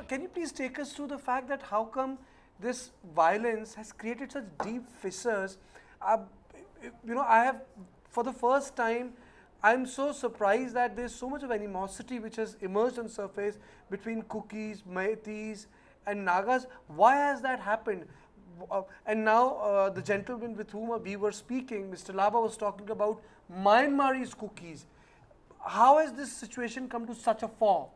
can you please take us through the fact that how come this violence has created such deep fissures? Uh, I have, for the first time, I'm so surprised that there's so much of animosity which has emerged on surface between Kukis, Meiteis, and Nagas. Why has that happened? And now the gentleman with whom we were speaking, Mr. Laba, was talking about Myanmarese Kukis. How has this situation come to such a fore?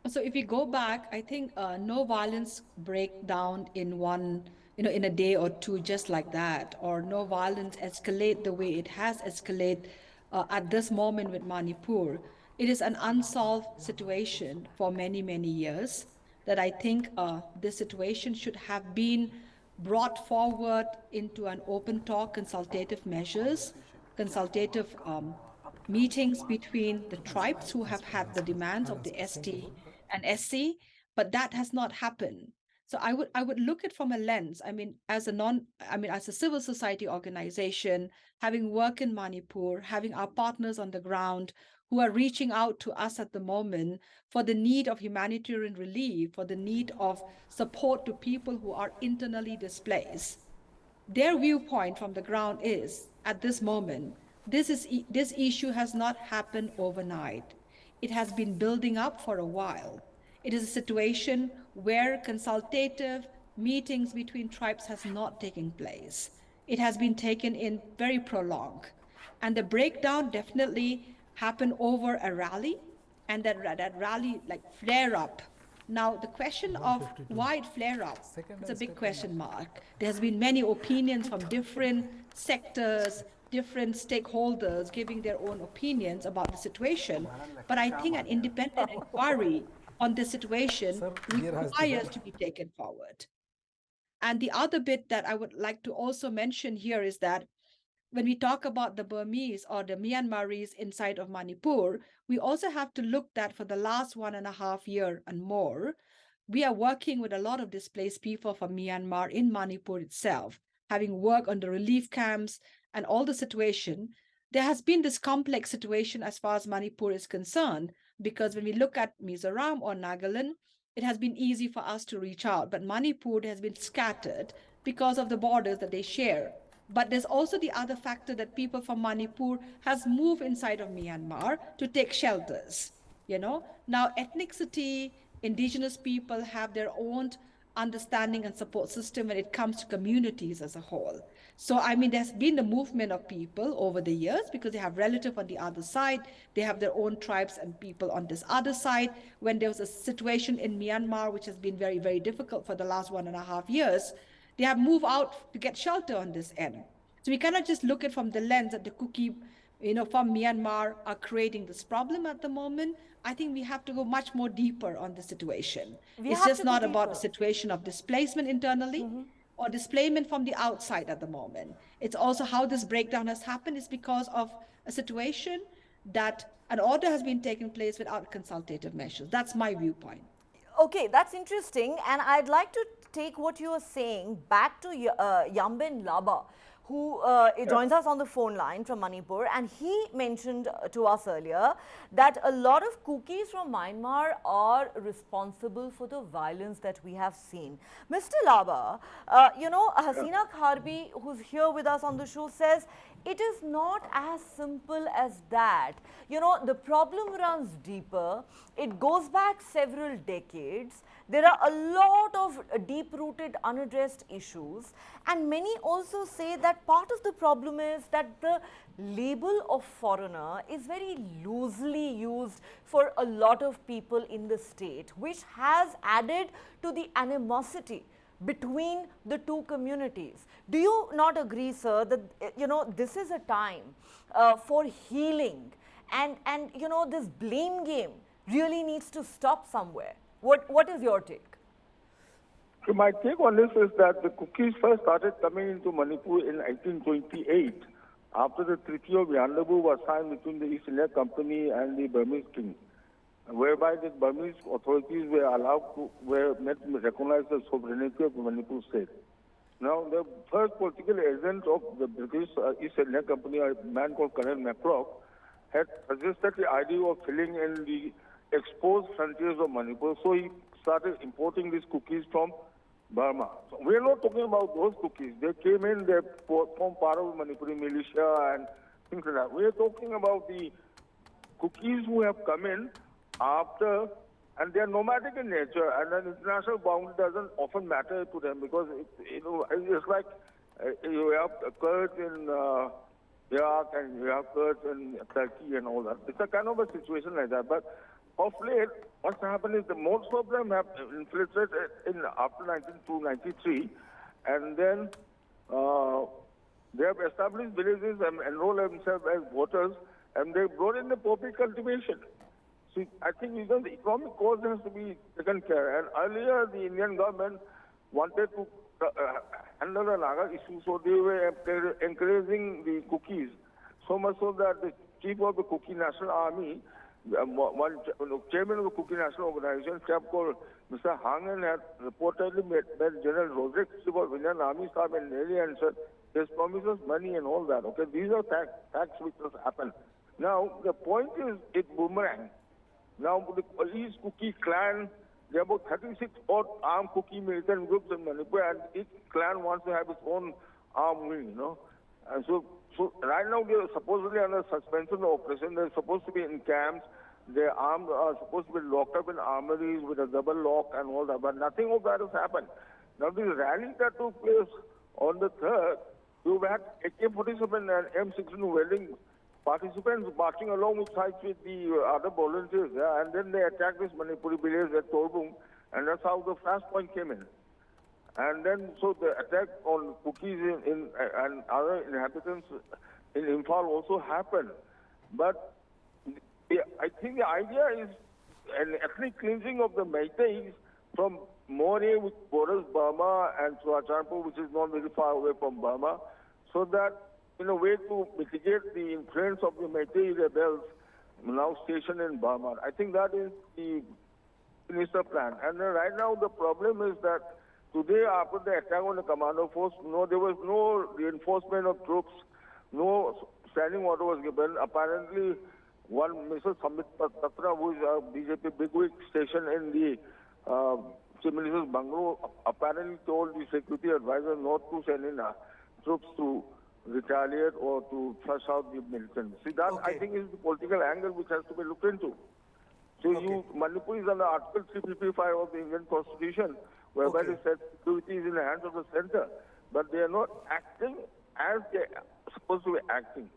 So if we go back, I think no violence break down in one, in a day or two, just like that, or no violence escalate the way it has escalated at this moment with Manipur. It is an unsolved situation for many, many years that I think this situation should have been brought forward into an open talk, consultative measures, consultative meetings between the tribes who have had the demands of the ST and SC, but that has not happened. So I would look at from a lens. I mean, as a civil society organization, having work in Manipur, having our partners on the ground who are reaching out to us at the moment for the need of humanitarian relief, for the need of support to people who are internally displaced. Their viewpoint from the ground is at this moment, this issue has not happened overnight. It has been building up for a while. It is a situation where consultative meetings between tribes has not taken place. It has been taken in very prolonged, and the breakdown definitely happened over a rally, and that rally like flare up. Now, the question of why it flare up, it's a big question mark. There has been many opinions from different sectors, different stakeholders giving their own opinions about the situation. But I think an independent inquiry on the situation requires to be taken forward. And the other bit that I would like to also mention here is that when we talk about the Burmese or the Myanmaris inside of Manipur, we also have to look that for the last 1.5 year and more, we are working with a lot of displaced people from Myanmar in Manipur itself, having worked on the relief camps and all the situation. There has been this complex situation as far as Manipur is concerned, because when we look at Mizoram or Nagaland, it has been easy for us to reach out, but Manipur has been scattered because of the borders that they share. But there's also the other factor that people from Manipur has moved inside of Myanmar to take shelters. Now ethnicity, indigenous people have their own understanding and support system when it comes to communities as a whole. So I mean, there's been the movement of people over the years because they have relative on the other side, they have their own tribes and people on this other side. When there was a situation in Myanmar which has been very, very difficult for the last 1.5 years, they have moved out to get shelter on this end. So we cannot just look at from the lens that the Kuki, from Myanmar are creating this problem at the moment. I think we have to go much more deeper on the situation. We It's have just to go not about the deeper. situation of displacement internally or displacement from the outside at the moment. It's also how this breakdown has happened is because of a situation that an order has been taken place without consultative measures. That's my viewpoint. Okay, that's interesting. And I'd like to take what you are saying back to Yambin Laba, who joins us on the phone line from Manipur. And he mentioned to us earlier that a lot of Kukis from Myanmar are responsible for the violence that we have seen. Mr. Laba, Hasina Kharbhih, who's here with us on the show, says it is not as simple as that. The problem runs deeper. It goes back several decades. There are a lot of deep-rooted, unaddressed issues. And many also say that part of the problem is that the label of foreigner is very loosely used for a lot of people in the state, which has added to the animosity between the two communities. Do you not agree, sir, that this is a time for healing, and this blame game really needs to stop somewhere? What is your take? So my take on this is that the Kukis first started coming into Manipur in 1828 after the Treaty of Yandabu was signed between the East India Company and the Burmese king, whereby the Burmese authorities were recognized the sovereignty of the Manipur state. Now, the first political agent of the British East India Company, a man called Colonel Macrock, had suggested the idea of filling in the exposed frontiers of Manipur. So he started importing these cookies from Burma. So we're not talking about those cookies. They came in, they form part of the Manipuri militia and things like that. We're talking about the cookies who have come in after, and they are nomadic in nature, and an international boundary doesn't often matter to them because it's like you have Kurds in Iraq and you have Kurds in Turkey and all that. It's a kind of a situation like that. But of late, what's happened is the most of them have infiltrated in after 1993, and then they have established villages and enrolled themselves as voters, and they brought in the poppy cultivation. See, I think even the economic cause has to be taken care. And earlier, the Indian government wanted to handle the Naga issue, so they were encouraging the cookies, so much so that the chief of the Cookie National Army, chairman of the Cookie National Organization, chap called Mr. Hangen, had reportedly met General Roderick, chief of Indian Army staff in Delhi, and said, "There's promises money and all that." Okay, these are facts which has happened. Now, the point is, it boomerang. Now, the East Cookie clan, there are about 36 odd armed Cookie militant groups in Manipur, and each clan wants to have its own armed wing, And so right now they are supposedly under suspension of operation. They're supposed to be in camps. Their arms are supposed to be locked up in armories with a double lock and all that, but nothing of that has happened. Now, this rally that took place on the 3rd, you had AK-47 and M16 welding participants marching along with sides with the other volunteers, and then they attacked this Manipuri village at Torbung, and that's how the flashpoint came in. And then, so the attack on cookies and other inhabitants in Imphal also happened. But I think the idea is an ethnic cleansing of the Meiteis from Moreh, which borders Burma, and Churachandpur, which is not very far away from Burma, so that in a way to mitigate the influence of the Meitei rebels now stationed in Burma. I think that is the minister plan. And right now the problem is that today, after the attack on the commando force, there was no reinforcement of troops, no standing order was given. Apparently, one Mr. Samit Patra, who is a BJP bigwig stationed in the Chief Minister's bungalow, apparently told the security advisor not to send in troops to retaliate or to flush out the militants. See, that I think is the political angle which has to be looked into. So Manipur is under Article 355 of the Indian Constitution, whereby they said security is in the hands of the center, but they are not acting as they are supposed to be acting.